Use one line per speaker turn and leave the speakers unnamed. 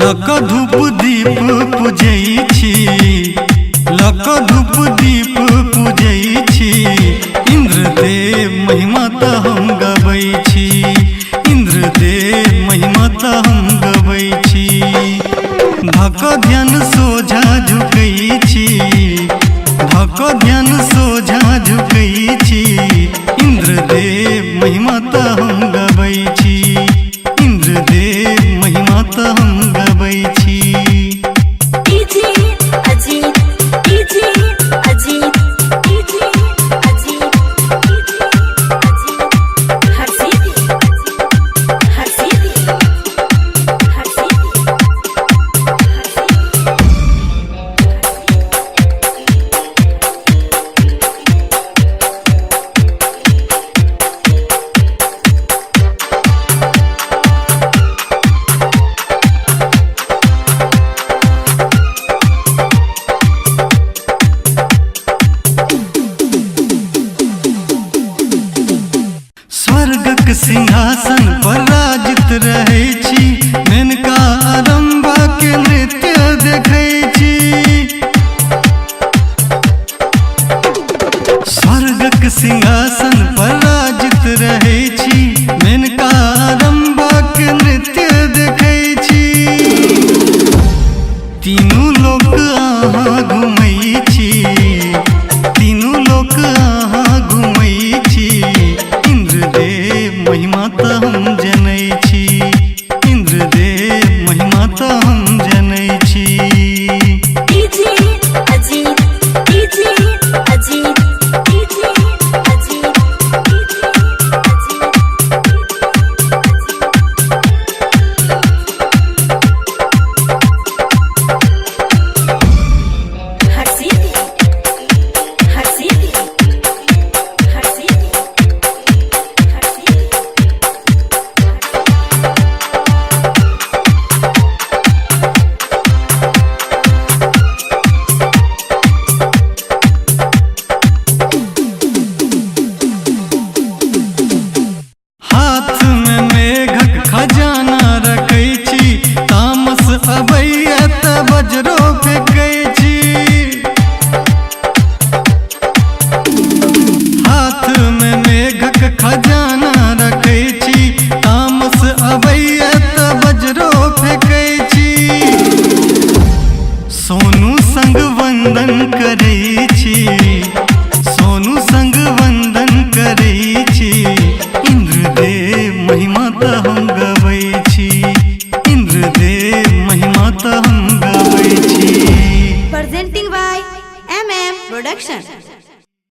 Luck धूप दीप पूजै छी, लक धूप दीप पूजै छी। इंद्रदेव महिमा त हम गबै छी, इंद्रदेव महिमा त हम गबै छी। भक ध्यान सोझा झुकै छी, भक ध्यान सोझा झुकै छी। इंद्रदेव महिमा त हम गबै छी, इंद्रदेव महिमा त हम गबै छी।
DJ Ajit, DJ Ajit, DJ Ajit, DJ Ajit. हर सीधी, हर सीधी, हर सीधी, हर
स्वर्गक सिंहासन पर राजित रहै छी, मेनका रंभा के नृत्य देखै छी। स्वर्गक सिंहासन